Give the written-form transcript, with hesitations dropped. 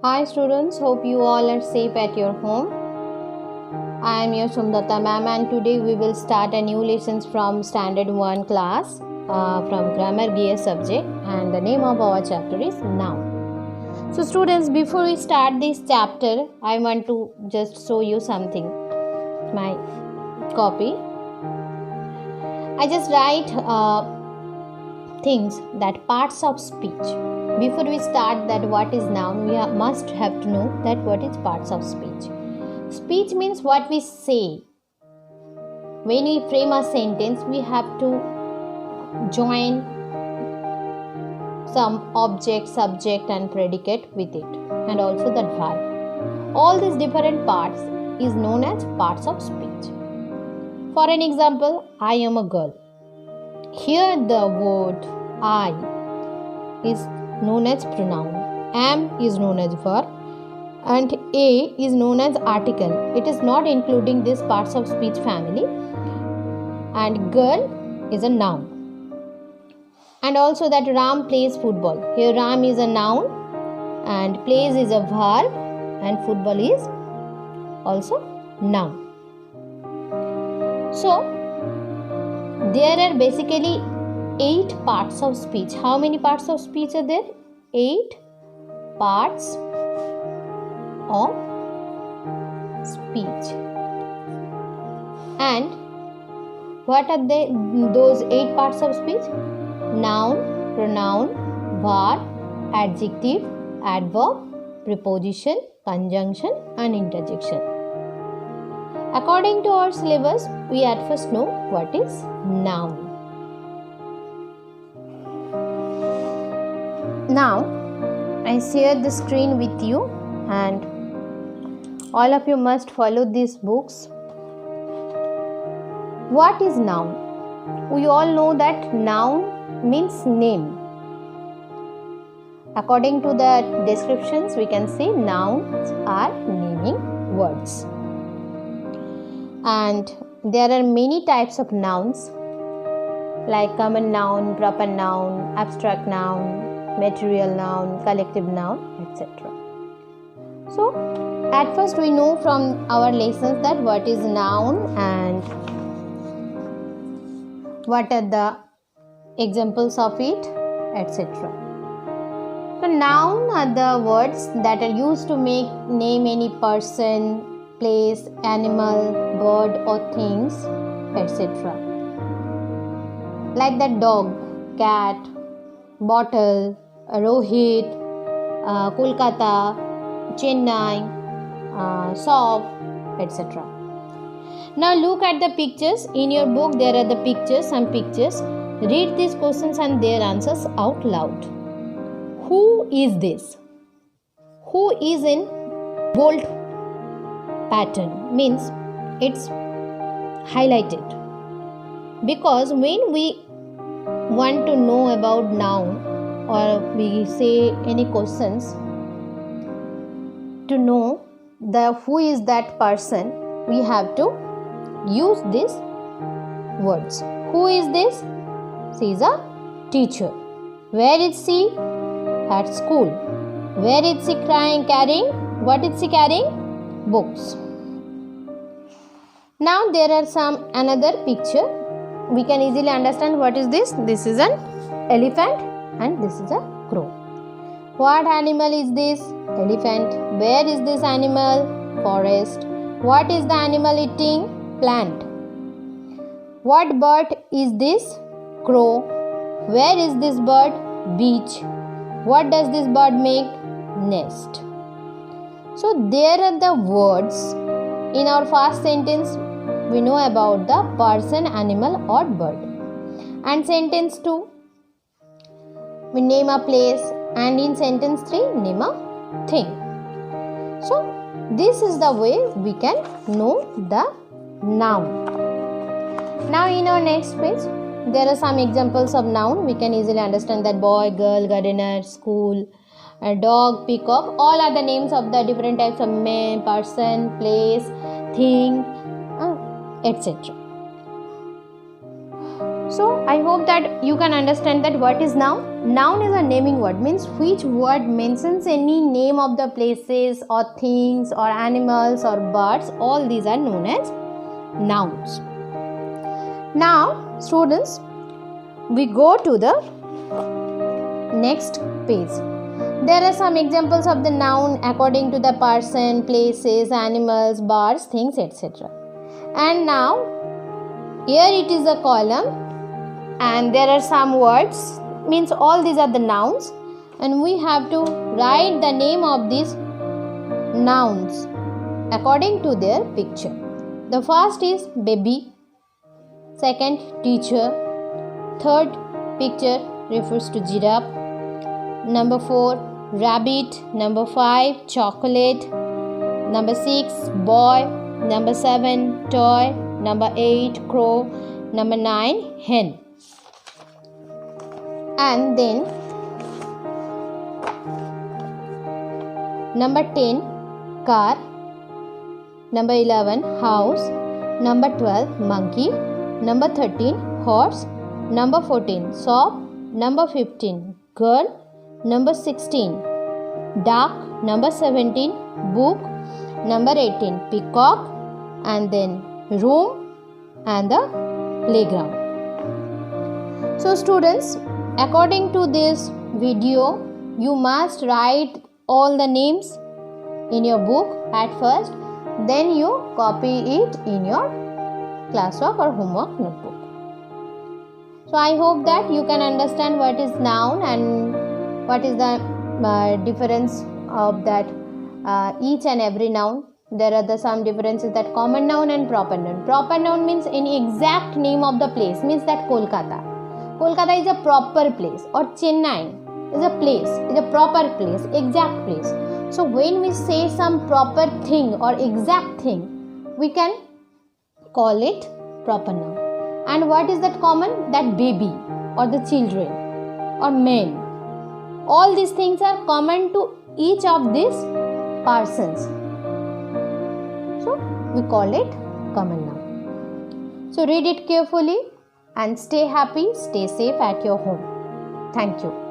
Hi students, hope you all are safe at your home. I am your Sumdata ma'am and today we will start a new lessons from standard 1 class from grammar gear subject, and the name of our chapter is noun. So students, before we start this chapter, I want to just show you something. My copy. I just write things that parts of speech. Before we start that what is noun, we must have to know that what is parts of speech. Speech means what we say. When we frame a sentence, we have to join some object, subject and predicate with it, and also that verb. All these different parts is known as parts of speech. For an example, I am a girl. Here the word I is known as pronoun, am is known as verb, and a is known as article. It is not including these parts of speech family, and girl is a noun. And also that Ram plays football. Here Ram is a noun and plays is a verb and football is also noun. So there are basically 8 parts of speech. How many parts of speech are there? 8 parts of speech. And what are those 8 parts of speech? Noun, pronoun, verb, adjective, adverb, preposition, conjunction and interjection. According to our syllabus, we at first know what is noun. Now, I share the screen with you and all of you must follow these books. What is noun? We all know that noun means name. According to the descriptions, we can say nouns are naming words. And there are many types of nouns like common noun, proper noun, abstract noun, material noun, collective noun, etc. So, at first we know from our lessons that what is noun and what are the examples of it, etc. So, noun are the words that are used to name any person, place, animal, bird or things, etc. Like that dog, cat, bottle, Rohit, Kolkata, Chennai, shop, etc. Now look at the pictures. In your book there are the pictures, some pictures. Read these questions and their answers out loud. Who is this? Who is in bold pattern means it's highlighted. Because when we want to know about noun or we say any questions, to know the who is that person, we have to use these words. Who is this? She is a teacher. Where is she? At school. Where is she carrying? What is she carrying? Books. Now there are another picture. We can easily understand what is this. This is an elephant and this is a crow. What animal is this? Elephant. Where is this animal? Forest. What is the animal eating? Plant. What bird is this? Crow. Where is this bird? Beach. What does this bird make? Nest. So there are the words. In our first sentence, we know about the person, animal or bird. And sentence 2, we name a place, and in sentence 3, name a thing. So this is the way we can know the noun. Now in our next page, there are some examples of noun. We can easily understand that boy, girl, gardener, school, a dog, peacock, all are the names of the different types of man, person, place, thing, etc. So I hope that you can understand that what is noun. Noun is a naming word, means which word mentions any name of the places or things or animals or birds. All these are known as nouns. Now students, we go to the next page. There are some examples of the noun according to the person, places, animals, birds, things, etc. And now here it is a column and there are some words, means all these are the nouns, and we have to write the name of these nouns according to their picture. The first is baby, second teacher, third picture refers to giraffe, number 4 rabbit, number 5 chocolate, number 6 boy, number 7 toy, number 8 crow, number 9 hen. And then number 10 car, number 11 house, number 12 monkey, number 13 horse, number 14 shop, number 15 girl, number 16 duck, number 17 book, number 18 peacock, and then room and the playground. So students, according to this video, you must write all the names in your book at first, then you copy it in your classwork or homework notebook. So I hope that you can understand what is noun and what is the difference of that each and every noun. There are some differences, that common noun and proper noun. Proper noun means any exact name of the place, means that Kolkata is a proper place, or Chennai is a place, is a proper place, exact place. So when we say some proper thing or exact thing, we can call it proper noun. And what is that common? That baby or the children or men. All these things are common to each of these persons. So we call it common noun. So read it carefully and stay happy, stay safe at your home. Thank you.